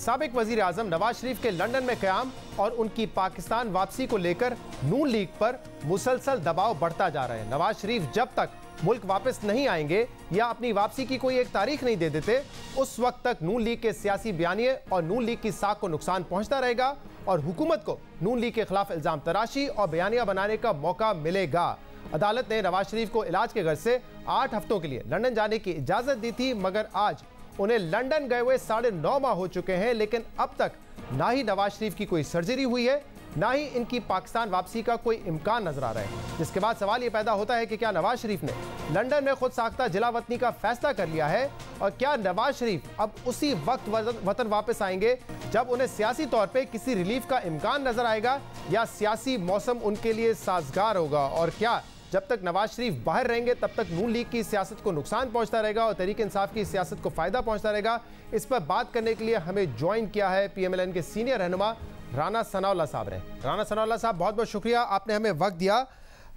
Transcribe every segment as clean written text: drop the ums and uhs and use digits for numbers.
साबिक वजीर आजम नवाज शरीफ के लंदन में क़याम और उनकी पाकिस्तान वापसी को लेकर नून लीग पर मुसलसल दबाव बढ़ता जा रहा है। नवाज शरीफ जब तक मुल्क वापस नहीं आएंगे या अपनी वापसी की कोई एक तारीख नहीं दे देते, उस वक्त तक नून लीग के सियासी बयानिए और नून लीग की साख को नुकसान पहुंचता रहेगा और हुकूमत को नून लीग के खिलाफ इल्जाम तराशी और बयानिया बनाने का मौका मिलेगा। अदालत ने नवाज शरीफ को इलाज के घर से 8 हफ्तों के लिए लंदन जाने की इजाजत दी थी, मगर आज उन्हें लंदन गए हुए 9.5 माह हो चुके हैं, लेकिन अब तक ना ही नवाज शरीफ की कोई सर्जरी हुई है, ना ही इनकी पाकिस्तान वापसी का कोई इम्कान नजर आ रहा है। जिसके बाद सवाल यह पैदा होता है कि क्या नवाज शरीफ ने लंदन में खुद साख्ता जिला वतनी का फैसला कर लिया है और क्या नवाज शरीफ अब उसी वक्त वतन वापस आएंगे जब उन्हें सियासी तौर पे किसी रिलीफ का इम्कान नजर आएगा या सियासी मौसम उनके लिए साजगार होगा, और क्या जब तक नवाज शरीफ बाहर रहेंगे तब तक नून लीग की सियासत को नुकसान पहुंचता रहेगा और तहरीक इंसाफ की सियासत को फायदा पहुंचता रहेगा। इस पर बात करने के लिए हमें ज्वाइन किया है PMLN के सीनियर रहनुमा राना सनाउल्लाह साहब ने। राना सनाउल्लाह साहब, बहुत बहुत शुक्रिया, आपने हमें वक्त दिया।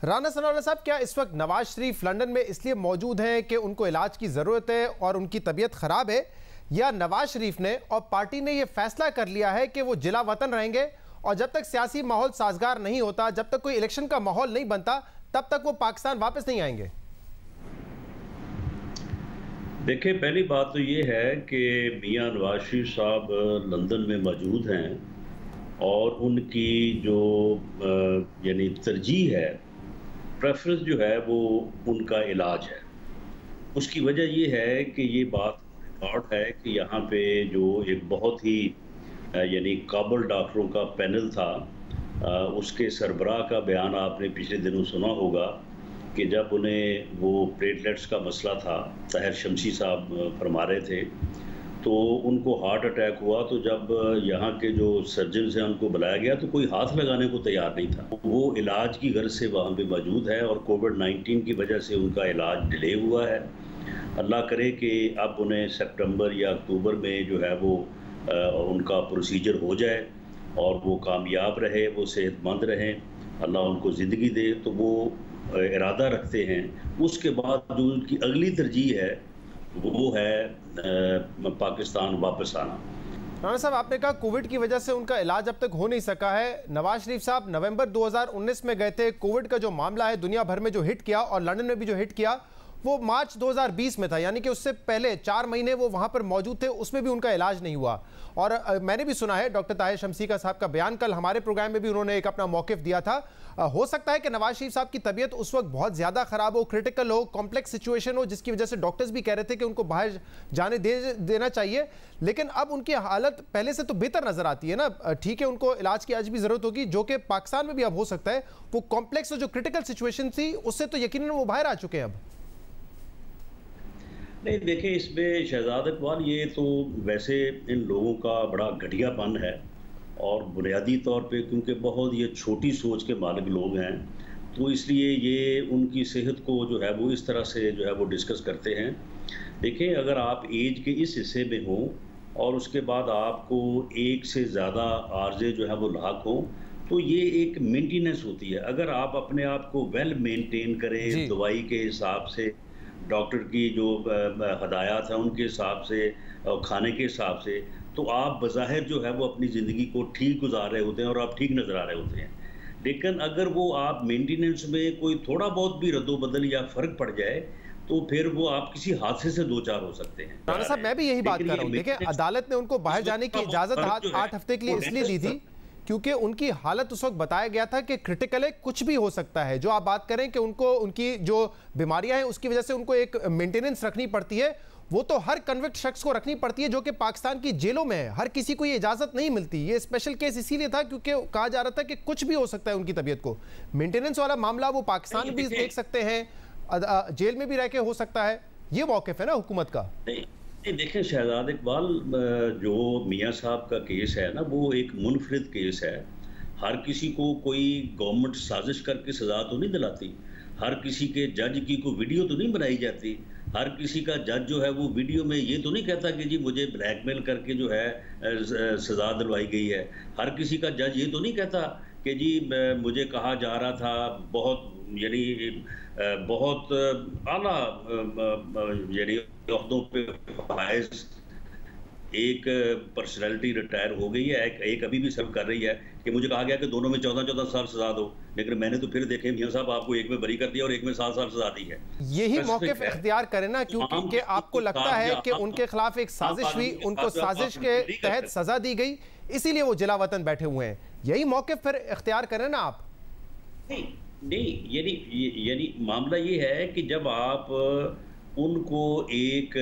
राना सनाउल्लाह साहब, क्या इस वक्त नवाज शरीफ लंदन में इसलिए मौजूद हैं कि उनको इलाज की ज़रूरत है और उनकी तबीयत ख़राब है, या नवाज शरीफ ने और पार्टी ने यह फैसला कर लिया है कि वो जिला वतन रहेंगे और जब तक सियासी माहौल साजगार नहीं होता, जब तक कोई इलेक्शन का माहौल नहीं बनता, तब तक वो पाकिस्तान वापस नहीं आएंगे? देखिए, पहली बात तो ये है कि मियां नवाज शरीफ साहब लंदन में मौजूद हैं और उनकी जो यानी तरजीह है, प्रेफरेंस जो है वो उनका इलाज है। उसकी वजह ये है कि ये बात रिकॉर्ड है कि यहाँ पे जो एक बहुत ही यानी काबल डॉक्टरों का पैनल था, उसके सरबराह का बयान आपने पिछले दिनों सुना होगा कि जब उन्हें वो प्लेटलेट्स का मसला था, ताहिर शमसी साहब फरमा रहे थे, तो उनको हार्ट अटैक हुआ। तो जब यहाँ के जो सर्जन हैं उनको बुलाया गया तो कोई हाथ लगाने को तैयार नहीं था। वो इलाज की गर्ज से वहाँ पे मौजूद है और कोविड-19 की वजह से उनका इलाज डिले हुआ है। अल्लाह करे कि अब उन्हें सितंबर या अक्टूबर में जो है वो उनका प्रोसीजर हो जाए और वो कामयाब रहे, वो सेहतमंद रहें, अल्लाह उनको ज़िंदगी दे। तो वो इरादा रखते हैं। उसके बाद जो उनकी अगली तरजीह है वो है पाकिस्तान वापस आना। राना साहब, आपने कहा कोविड की वजह से उनका इलाज अब तक हो नहीं सका है। नवाज शरीफ साहब नवंबर 2019 में गए थे। कोविड का जो मामला है दुनिया भर में जो हिट किया और लंदन में भी जो हिट किया वो मार्च 2020 में था, यानी कि उससे पहले 4 महीने वो वहां पर मौजूद थे, उसमें भी उनका इलाज नहीं हुआ। और मैंने भी सुना है डॉक्टर ताहिर शमसी का साहब का बयान, कल हमारे प्रोग्राम में भी उन्होंने एक अपना मौक़िफ़ दिया था। हो सकता है कि नवाज शरीफ साहब की तबीयत उस वक्त बहुत ज़्यादा ख़राब हो, क्रिटिकल हो, कॉम्प्लेक्स सिचुएशन हो, जिसकी वजह से डॉक्टर्स भी कह रहे थे कि उनको बाहर जाने देना चाहिए, लेकिन अब उनकी हालत पहले से तो बेहतर नज़र आती है ना। ठीक है, उनको इलाज की आज भी ज़रूरत होगी, जो कि पाकिस्तान में भी अब हो सकता है। वो कॉम्प्लेक्स और जो क्रिटिकल सिचुएशन थी उससे तो यकीनन वो बाहर आ चुके हैं अब। नहीं, देखिए, इसमें शहजाद इकबाल, ये तो वैसे इन लोगों का बड़ा घटियापन है और बुनियादी तौर पे क्योंकि बहुत ये छोटी सोच के मालिक लोग हैं, तो इसलिए ये उनकी सेहत को जो है वो इस तरह से जो है वो डिस्कस करते हैं। देखिए, अगर आप एज के इस हिस्से में हों और उसके बाद आपको एक से ज़्यादा आर्जे जो है वो लाक हों, तो ये एक मेंटेनेंस होती है। अगर आप अपने आप को वेल मेंटेन करें, दवाई के हिसाब से, डॉक्टर की जो हदायत है उनके हिसाब से, खाने के हिसाब से, तो आप बज़ाहिर जो है वो अपनी ज़िंदगी को ठीक गुजार रहे होते हैं और आप ठीक नज़र आ रहे होते हैं। लेकिन अगर वो आप मेंटेनेंस में कोई थोड़ा बहुत भी रद्दोबदल या फ़र्क पड़ जाए तो फिर वो आप किसी हादसे से दो चार हो सकते हैं। राना साहब, मैं भी यही बात कर रहा हूँ। देखिए, अदालत ने उनको बाहर जाने की इजाज़त 8 हफ्ते के लिए इसलिए दी थी क्योंकि उनकी हालत उस वक्त बताया गया था कि क्रिटिकल है, कुछ भी हो सकता है। जो आप बात करें कि उनको उनकी जो बीमारियां हैं उसकी वजह से उनको एक मेंटेनेंस रखनी पड़ती है, वो तो हर कन्विक्ट शख्स को रखनी पड़ती है जो कि पाकिस्तान की जेलों में है। हर किसी को ये इजाज़त नहीं मिलती। ये स्पेशल केस इसीलिए था क्योंकि कहा जा रहा था कि कुछ भी हो सकता है उनकी तबीयत को। मेंटेनेंस वाला मामला वो पाकिस्तान भी देख सकते हैं, जेल में भी रह के हो सकता है। ये मौक़िफ़ है ना हुकूमत का। देखें शहजाद इकबाल, जो मियाँ साहब का केस है ना, वो एक मुनफरिद केस है। हर किसी को कोई गवर्नमेंट साजिश करके सज़ा तो नहीं दिलाती। हर किसी के जज की कोई वीडियो तो नहीं बनाई जाती। हर किसी का जज जो है वो वीडियो में ये तो नहीं कहता कि जी मुझे ब्लैकमेल करके जो है सज़ा दिलवाई गई है। हर किसी का जज ये तो नहीं कहता कि जी मुझे कहा जा रहा था बहुत यानी बहुत आला यानी अहदों पे फाइज एक पर्सनैलिटी रिटायर हो गई है, एक अभी भी सर्व कर रही है कि मुझे कहा गया कि दोनों में 14-14 साल सजा दो, लेकिन मैंने तो फिर देखे मियां साहब आपको एक में बरी कर दिया और एक में 7 साल सजा दी है। यही मौक़िफ़ इख्तियार करें ना, क्योंकि आपको लगता है कि उनके खिलाफ एक साजिश हुई, उनको साजिश के तहत सजा दी गई, इसीलिए वो जिला वतन बैठे हुए हैं। यही मौक़िफ़ फिर इख्तियार करें ना आप। नहीं, यानी मामला ये है कि जब आप उनको एक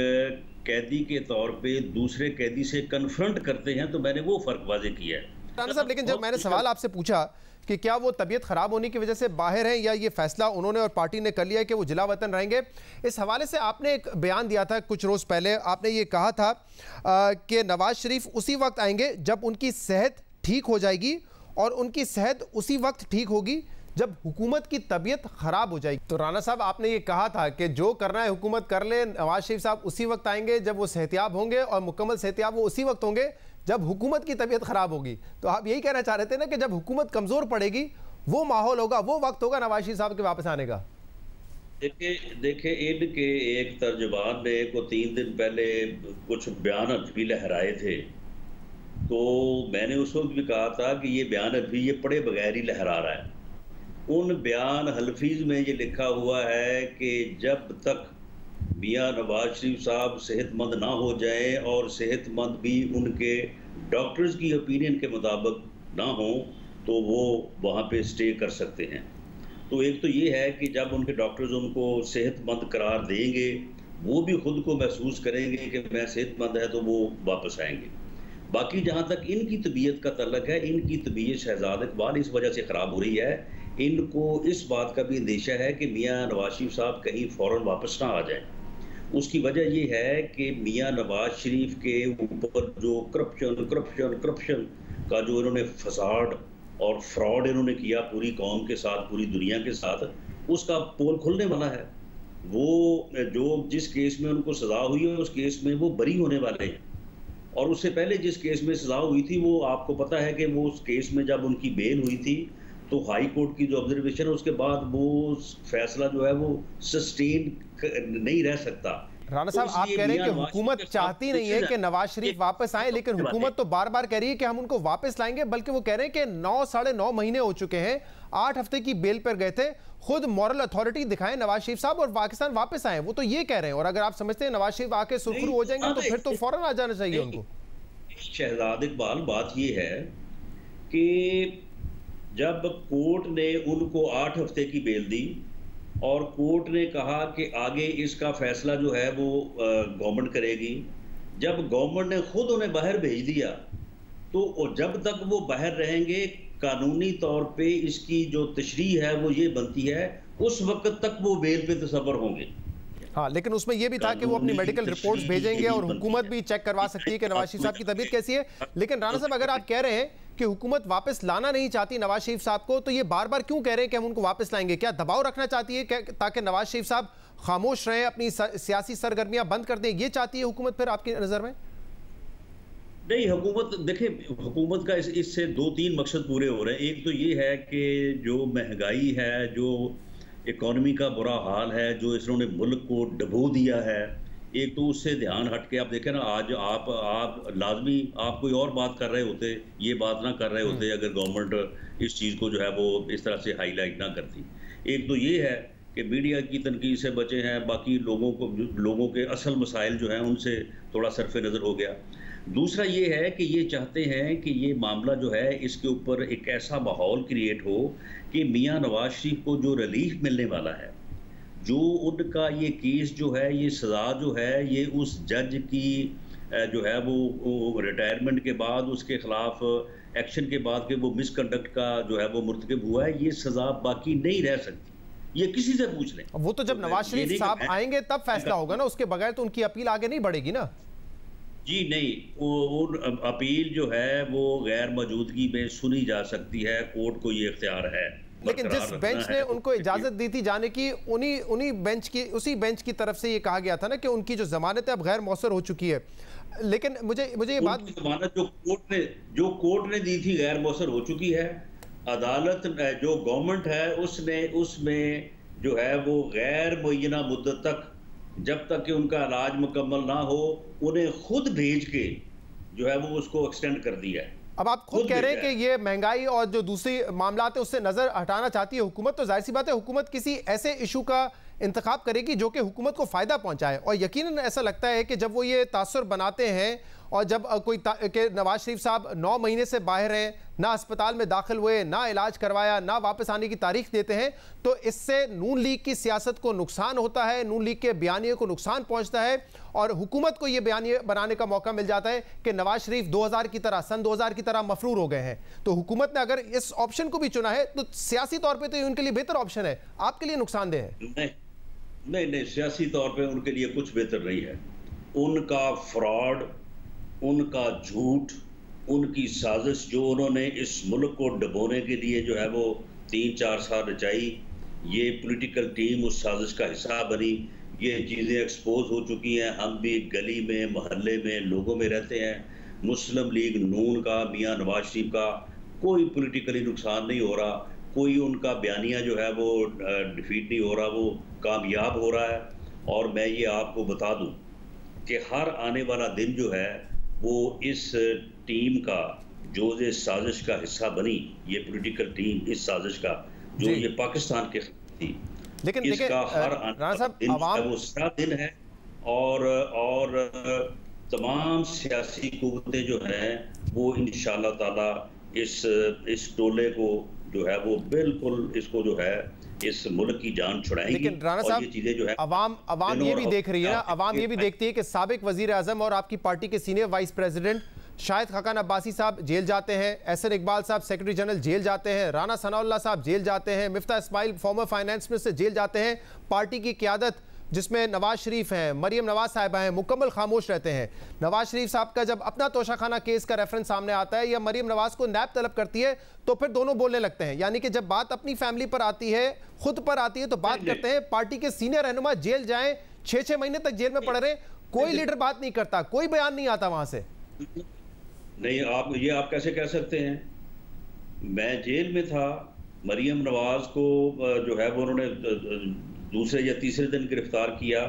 कैदी के तौर पे दूसरे कैदी से कन्फ्रंट करते हैं, तो मैंने वो फर्क वाज़ेह किया है। राणा साहब, लेकिन जब मैंने सवाल आपसे पूछा कि क्या वो तबीयत खराब होने की वजह से बाहर हैं या ये फैसला उन्होंने और पार्टी ने कर लिया है कि वो जिला वतन रहेंगे, इस हवाले से आपने एक बयान दिया था कुछ रोज़ पहले। आपने ये कहा था कि नवाज शरीफ उसी वक्त आएंगे जब उनकी सेहत ठीक हो जाएगी, और उनकी सेहत उसी वक्त ठीक होगी जब हुकूमत की तबीयत खराब हो जाएगी। तो राणा साहब, आपने ये कहा था कि जो करना है हुकूमत कर ले, नवाज शरीफ साहब उसी वक्त आएंगे जब वो सेहतियाब होंगे, और मुकम्मल सेहतियाब वो उसी वक्त होंगे जब हुकूमत की तबीयत खराब होगी। तो आप यही कहना चाह रहे थे ना कि जब हुकूमत कमजोर पड़ेगी वो माहौल होगा, वो वक्त होगा नवाज शरीफ साहब के वापस आने का। देखिए इनके एक तर्जुमान ने को 3 दिन पहले कुछ बयान भी लहराए थे, तो मैंने उस वक्त भी कहा था कि ये बयान भी ये पढ़े बगैर ही लहरा रहा है। उन बयान हल्फीज में ये लिखा हुआ है कि जब तक मियां नवाज शरीफ साहब सेहतमंद ना हो जाए और सेहतमंद भी उनके डॉक्टर्स की ओपिनियन के मुताबिक ना हो, तो वो वहाँ पे स्टे कर सकते हैं। तो एक तो ये है कि जब उनके डॉक्टर्स उनको सेहतमंद करार देंगे, वो भी खुद को महसूस करेंगे कि मैं सेहतमंद है, तो वो वापस आएंगे। बाकी जहाँ तक इनकी तबीयत का तल्लक है, इनकी तबीयत शहजाद इकबाल इस वजह से ख़राब हो रही है, इनको इस बात का भी अंदेशा है कि मियां नवाज शरीफ साहब कहीं फ़ौरन वापस ना आ जाएं। उसकी वजह ये है कि मियां नवाज शरीफ के ऊपर जो करप्शन का जो इन्होंने फसाड और फ्रॉड इन्होंने किया पूरी कौम के साथ, पूरी दुनिया के साथ, उसका पोल खुलने वाला है। वो जो जिस केस में उनको सज़ा हुई है, उस केस में वो बरी होने वाले हैं, और उससे पहले जिस केस में सज़ा हुई थी, वो आपको पता है कि वो उस केस में जब उनकी बेल हुई थी, तो हाई कोर्ट की जो ऑब्जर्वेशन है, उसके बाद वो फैसला जो है वो सस्टेन नहीं रह सकता। राणा साहब, आप कह रहे हैं कि हुकूमत चाहती नहीं है कि नवाज शरीफ वापस आए, लेकिन हुकूमत तो बार बार कह रही है कि हम उनको वापस लाएंगे, बल्कि वो कह रहे हैं कि 9 साढ़े 9 महीने हो चुके हैं, 8 हफ्ते की बेल पर गए थे, खुद मॉरल अथॉरिटी दिखाएं नवाज शरीफ साहब और पाकिस्तान वापस आए। वो तो ये कह रहे हैं, और अगर आप समझते हैं नवाज शरीफ आके सुरखरू हो जाएंगे, तो फिर तो फौरन आ जाना चाहिए उनको। शहजाद इकबाल, बात ये है कि जब कोर्ट ने उनको 8 हफ्ते की बेल दी और कोर्ट ने कहा कि आगे इसका फैसला जो है वो गवर्नमेंट करेगी, जब गवर्नमेंट ने खुद उन्हें बाहर भेज दिया, तो जब तक वो बाहर रहेंगे, कानूनी तौर पे इसकी जो तशरीह है वो ये बनती है, उस वक्त तक वो बेल पे तसव्वुर होंगे। हाँ, लेकिन उसमें यह भी था कि वो अपनी मेडिकल रिपोर्ट्स भेजेंगे और हुकूमत भी चेक करवा सकती है कि नवाज शरीफ साहब की तबीयत कैसी है। लेकिन राणा साहब, अगर आप कह रहे हैं कि हुकूमत वापस लाना नहीं चाहती नवाज शरीफ साहब को, तो ये बार बार क्यों कह रहे हैं कि हम उनको वापस लाएंगे? क्या दबाव रखना चाहती है ताकि नवाज शरीफ साहब खामोश रहें, अपनी सियासी सरगर्मियां बंद कर दें? ये चाहती है हुकूमत फिर आपकी नज़र में? नहीं, हुकूमत देखिए, हुकूमत का इससे 2-3 मकसद पूरे हो रहे हैं। एक तो ये है कि जो महंगाई है, जो इकॉनमी का बुरा हाल है, जो इन्होंने मुल्क को डबो दिया है, एक तो उससे ध्यान हट के आप देखें ना, आज आप लाजमी आप कोई और बात कर रहे होते, ये बात ना कर रहे होते अगर गवर्नमेंट इस चीज़ को जो है वो इस तरह से हाईलाइट ना करती। एक तो ये है कि मीडिया की तनकीद से बचे हैं, बाकी लोगों के असल मसाइल जो हैं उनसे थोड़ा सरफ़े नज़र हो गया। दूसरा ये है कि ये चाहते हैं कि ये मामला जो है इसके ऊपर एक ऐसा माहौल क्रिएट हो कि मियां नवाज शरीफ को जो रिलीफ मिलने वाला है, जो उनका ये केस जो है, ये सज़ा जो है, ये उस जज की जो है वो रिटायरमेंट के बाद उसके खिलाफ एक्शन के बाद के वो मिसकंडक्ट का जो है वो मुर्तकब हुआ है, ये सज़ा बाकी नहीं रह सकती। ये किसी से पूछ लें। वो तो जब नवाज शरीफ साहब आएंगे तब फैसला होगा ना, उसके बगैर तो उनकी अपील आगे नहीं बढ़ेगी ना। जी नहीं, वो अपील जो है वो गैर मौजूदगी में सुनी जा सकती है, कोर्ट को ये इख्तियार है। लेकिन जिस बेंच ने उनको इजाजत दी थी जाने की, उसी बेंच की तरफ से ये कहा गया था ना कि उनकी जो जमानत है अब गैर मौसर हो चुकी है। लेकिन मुझे ये बात, जमानत जो कोर्ट ने दी थी गैर मौसर हो चुकी है। अदालत जो गवर्नमेंट है उसमें जो है वो गैर मुअय्यना मुद्दत तक, जब तक कि उनका इलाज मुकम्मल ना हो, उन्हें खुद भेज के जो है वो उसको एक्सटेंड कर दिया है। अब आप खुद कह रहे हैं कि ये महंगाई और जो दूसरी मामला है उससे नजर हटाना चाहती है हुकूमत, तो जाहिर सी बात है हुकूमत किसी ऐसे इशू का इंतखाब करेगी जो कि हुकूमत को फायदा पहुंचाए। और यकीनन ऐसा लगता है कि जब वो ये तासुर बनाते हैं और जब के नवाज शरीफ साहब 9 महीने से बाहर हैं, ना अस्पताल में दाखिल हुए, ना इलाज करवाया, ना वापस आने की तारीख देते हैं, तो इससे नून लीग की सियासत को नुकसान होता है, नून लीग के बयानिए को नुकसान पहुंचता है और हुकूमत को यह बयानिए बनाने का मौका मिल जाता है कि नवाज शरीफ 2000 की तरह, सन 2000 की तरह मफरूर हो गए हैं। तो हुकूमत ने अगर इस ऑप्शन को भी चुना है तो सियासी तौर पर तो ये उनके लिए बेहतर ऑप्शन है, आपके लिए नुकसानदेह है? नहीं, सियासी तौर पे उनके लिए कुछ बेहतर नहीं है। उनका फ्रॉड, उनका झूठ, उनकी साजिश जो उन्होंने इस मुल्क को डुबोने के लिए जो है वो 3-4 साल रचाई, ये पॉलिटिकल टीम उस साजिश का हिस्सा बनी, ये चीज़ें एक्सपोज हो चुकी हैं। हम भी गली में, मोहल्ले में, लोगों में रहते हैं। मुस्लिम लीग नून का, मियां नवाज शरीफ का कोई पॉलिटिकली नुकसान नहीं हो रहा, कोई उनका बयानिया जो है वो डिफीट नहीं हो रहा, वो कामयाब हो रहा है। और मैं ये आपको बता दूं कि हर आने वाला दिन जो है वो इस टीम का जो ये साजिश का हिस्सा बनी, ये पॉलिटिकल टीम इस साजिश का जो ये पाकिस्तान के थी, लेकिन इसका हर आने वाला दिन वो सारा दिन है। और तमाम सियासी कुव्वतें जो हैं वो इंशाअल्लाह ताला इस टोले को जो है वो बिल्कुल इसको जो है इस मुल्क की जान छुड़ाएंगी। लेकिन राणा साहब, ये चीजें जो है अवाम ये भी देख रही है ना, अवाम ये भी देखती है कि साबिक वजीर आजम और आपकी पार्टी के senior vice president Shahid Khaqan Abbasi साहब जेल जाते हैं, एहसन इकबाल साहब सेक्रेटरी जनरल जेल जाते हैं, राना सनाउल्लाह साहब जेल जाते हैं, Miftah Ismail former finance minister जेल जाते हैं। पार्टी की क़यादत जिसमें नवाज शरीफ हैं, मरियम नवाज साहिबा हैं, मुकम्मल खामोश रहते हैं। नवाज शरीफ साहब का जब अपना तोशाखाना केस का रेफरेंस सामने आता है या मरियम नवाज को नैब तलब करती है तो फिर दोनों बोलने लगते हैं। यानी कि जब बात अपनी फैमिली पर आती है, खुद पर आती है, तो बात करते हैं पार्टी के सीनियर रहनुमा जेल जाएं, 6-6 महीने तक जेल में पड़ रहे, कोई लीडर बात नहीं करता, कोई बयान नहीं आता वहां से। नहीं, आप कैसे कह सकते हैं? मैं जेल में था, मरियम नवाज को जो है वो उन्होंने दूसरे या तीसरे दिन गिरफ्तार किया।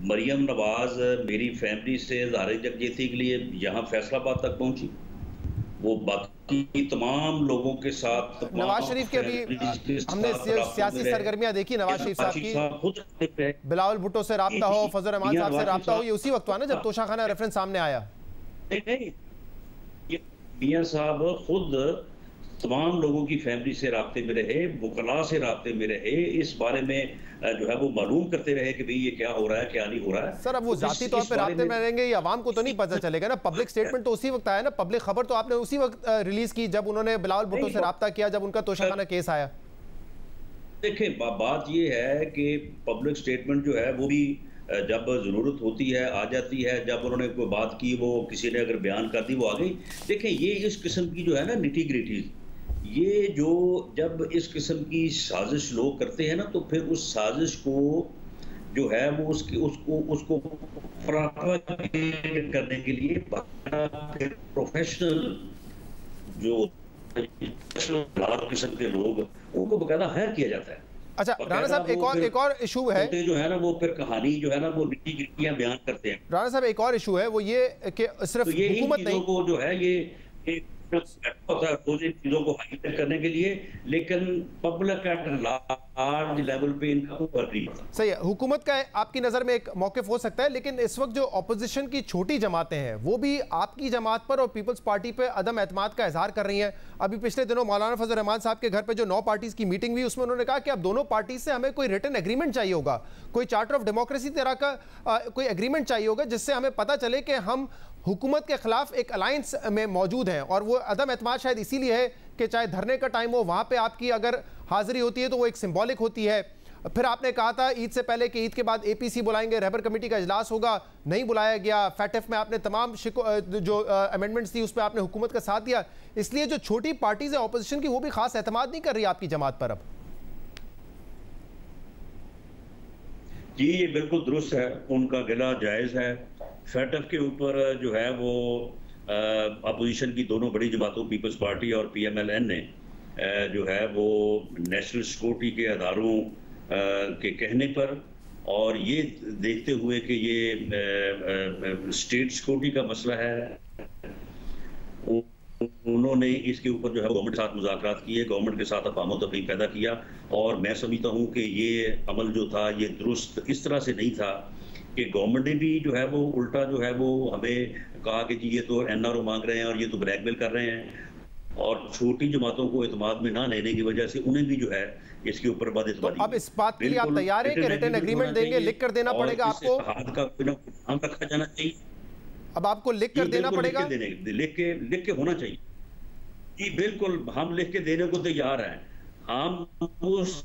मरियम नवाज मेरी फैमिली से ज़ाहिर यकजहती के लिए यहाँ फैसलाबाद तक पहुंची। वो बाकी तमाम लोगों के साथ, नवाज शरीफ के भी हमने सियासी सरगर्मियां देखी नवाज शरीफ साहब की, बिलावल भुट्टो से राब्ता हो, फजल रहमान साहब से राब्ता हो, ये उसी वक्त हुआ ना जब तोशाखाना रेफरेंस सामने आया। नहीं, मियां साहब खुद तमाम लोगों की फैमिली से राब्ते में रहे, वकला से राब्ते में रहे, इस बारे में जो है वो मालूम करते रहे कि भाई ये क्या हो रहा है, क्या नहीं हो रहा है। सर अब वो जाती तौर पे राब्ते में रहेंगे, ये आवाम को तो नहीं पता चलेगा ना। पब्लिक स्टेटमेंट तो उसी वक्त आया ना, पब्लिक खबर तो आपने उसी वक्त रिलीज की जब उन्होंने बिलावल भुट्टो से राब्ता किया, जब उनका तोशाखाना केस आया। देखें, बात ये है कि पब्लिक स्टेटमेंट जो है वो भी जब ज़रूरत होती है आ जाती है। जब उन्होंने कोई बात की, वो किसी ने अगर बयान कर दी, वो आ गई। देखें, ये इस किस्म की जो है ना निटी ग्रिटी, ये जो जब इस किस्म की साजिश लोग करते हैं ना, तो फिर उस साजिश को जो है वो उसको करने के लिए फिर प्रोफेशनल जो किस्म के लोग उनको बकायदा हायर किया जाता है। अच्छा राणा साहब, एक और इशू है जो है ना, वो फिर कहानी जो है ना वो निटी गिट्टियां बयान करते हैं। राणा साहब, एक और इशू है, वो ये कि सिर्फ हुकूमत नहीं को जो है ये चीजों को हाईलाइट करने के लिए, लेकिन पब्लिक एट लार्ज लेवल पे इनका फर्क नहीं पड़ता। सही है, हुकूमत का आपकी नज़र में एक मौक़िफ़ हो सकता है, लेकिन इस वक्त जो अपोजिशन की छोटी जमातें हैं वो भी आपकी जमात पर और पीपल्स पार्टी पर अदम एतमाद का इजहार कर रही हैं। अभी पिछले दिनों मौलाना फजल रहमान साहब के घर पर जो 9 पार्टीज़ की मीटिंग हुई, उसमें उन्होंने कहा कि अब दोनों पार्टी से हमें कोई रिटन एग्रीमेंट चाहिए होगा, कोई चार्टर ऑफ डेमोक्रेसी तरह का कोई एग्रीमेंट चाहिए होगा, जिससे हमें पता चले कि हम हुकूमत के खिलाफ एक अलायंस में मौजूद हैं। और वो अदम एतमाद शायद इसीलिए है कि चाहे धरने का टाइम हो, वहाँ पे आपकी अगर हाजिरी होती है तो वो एक सिंबॉलिक होती है। फिर आपने कहा था ईद से पहले कि ईद के बाद APC बुलाएंगे, रहबर कमेटी का इजलास होगा, नहीं बुलाया गया। फैटफ में आपने तमाम जो अमेंडमेंट्स थी उस पर आपने हुकूमत का साथ दिया। इसलिए जो छोटी पार्टीज है ऑपोजिशन की, वो भी खास एतमाद नहीं कर रही आपकी जमात पर अब। जी, ये बिल्कुल दुरुस्त है, उनका गिला जायज़ है। फैटफ के ऊपर जो है वो अपोजिशन की दोनों बड़ी जमातों पीपल्स पार्टी और PMLN ने जो है वो नेशनल सिक्योरिटी के अदारों के कहने पर और ये देखते हुए कि ये स्टेट सिक्योरिटी का मसला है, उन्होंने इसके ऊपर जो है गवर्नमेंट के साथ मुज़ाकरात किए, गवर्नमेंट के साथ अफ़ाम तफ़रीक़ पैदा किया और मैं समझता हूँ कि ये अमल जो था ये दुरुस्त इस तरह से नहीं था कि गवर्नमेंट ने भी जो है वो उल्टा जो है वो हमें कहा कि जी ये तो एनआरओ मांग रहे हैं और ये तो ब्लैकमेल कर रहे हैं और छोटी जमातों को एतमाद में ना लेने की वजह से उन्हें भी जो है इसके ऊपर बदइतमादी। तो अब इस बात के लिए आप तैयार हैं कि रिटन एग्रीमेंट देंगे, लिख कर देना पड़ेगा आपको? इत्तेहाद का कोई ना कोई नाम रखा जाना चाहिए। अब आपको लिख कर देना पड़ेगा? लिख के होना चाहिए जी, बिल्कुल हम लिख के देने को तैयार हैं। हम उस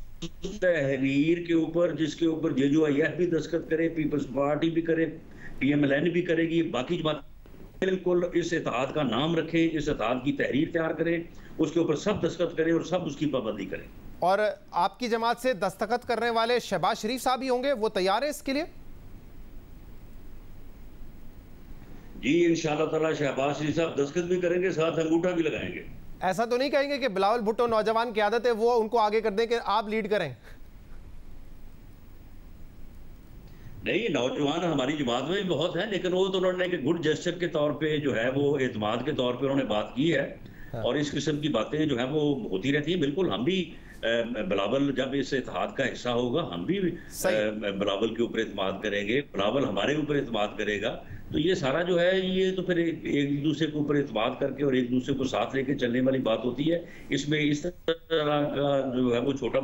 तहरीर के ऊपर जिसके ऊपर JJIF भी दस्तखत करे, पीपल्स पार्टी भी करे, PMLN भी करेगी, बाकी जमात बिल्कुल इस इत्तेहाद का नाम रखें, इस इत्तेहाद की तहरीर तैयार करें, उसके ऊपर सब दस्तखत करें और सब उसकी पाबंदी करें। और आपकी जमात से दस्तखत करने वाले शहबाज शरीफ साहब ही होंगे, वो तैयार है इसके लिए? जी इंशाअल्लाह ताला शहबाज शरीफ साहब दस्तखत भी करेंगे, साथ अंगूठा भी लगाएंगे। ऐसा तो नहीं कहेंगे कि बिलावल भुट्टो नौजवान की आदत है वो उनको आगे कर दें कि आप लीड करें? नहीं, नौजवान हमारी जमात में भी बहुत है, लेकिन वो तो उन्होंने एक गुड जेस्चर के तौर पे जो है वो एतमाद के तौर पे उन्होंने बात की है। हाँ। और इस किस्म की बातें जो है वो होती रहती हैं। बिल्कुल हम भी बिलावल जब इस इत्तेहाद का हिस्सा होगा हम भी बिलावल के ऊपर एतमाद करेंगे, बिलावल हमारे ऊपर एतमाद करेगा। तो ये सारा जो है ये तो फिर एक दूसरे के ऊपर एतमाद करके और एक दूसरे को साथ लेके चलने वाली बात होती है। इसमें इस तरह का जो है वो छोटा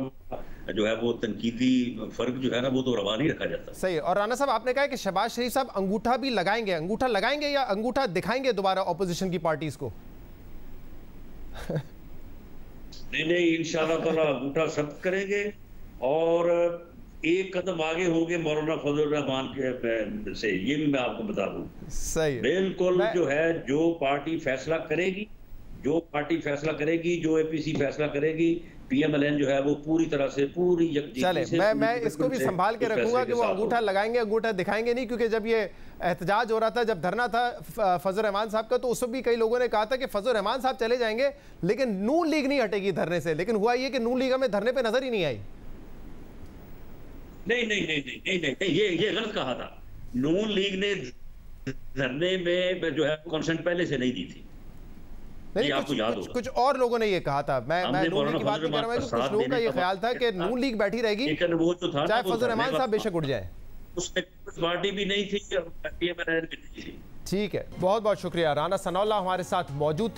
जो है वो तनकीदी फर्क जो है ना वो तो रवा नहीं रखा जाता। सही। और राना साहब आपने कहा कि शहबाज शरीफ साहब अंगूठा भी लगाएंगे, अंगूठा लगाएंगे या अंगूठा दिखाएंगे दोबारा ऑपोजिशन की पार्टीज को? नहीं इंशाअल्लाह ताला अंगूठा सख्त करेंगे और एक कदम आगे होंगे मौलाना फजल रहमान के से, ये भी मैं आपको बता दूं। सही बिल्कुल जो है जो पार्टी फैसला करेगी, जो APC फैसला करेगी, PMLN जो है वो पूरी तरह से पूरी चले मैं इसको भी संभाल के रखूंगा कि वो अंगूठा लगाएंगे, अंगूठा दिखाएंगे नहीं। क्योंकि जब ये एहतजाज हो रहा था, जब धरना था फजल रहमान साहब का, तो उस वक्त भी कई लोगों ने कहा था कि फजल रहमान साहब चले जाएंगे लेकिन नून लीग नहीं हटेगी धरने से। लेकिन हुआ ये कि नून लीग हमें धरने पे नजर ही नहीं आई। नहीं, ये गलत कहा था। नून लीग ने धरने में जो है कंसेंट पहले से नहीं दी थी। नहीं, आपको याद होगा कुछ और लोगों ने ये कहा था। मैं नून लीग की बात नहीं कर रहा हूं, कुछ लोगों का ये ख्याल था कि नून लीग बैठी रहेगी चाहे फजल रहमान साहब बेशक उठ जाए। उसमें पार्टी भी नहीं थी और PMLN भी नहीं थी। ठीक है, बहुत बहुत शुक्रिया। राना सनाउल्लाह हमारे साथ मौजूद थे।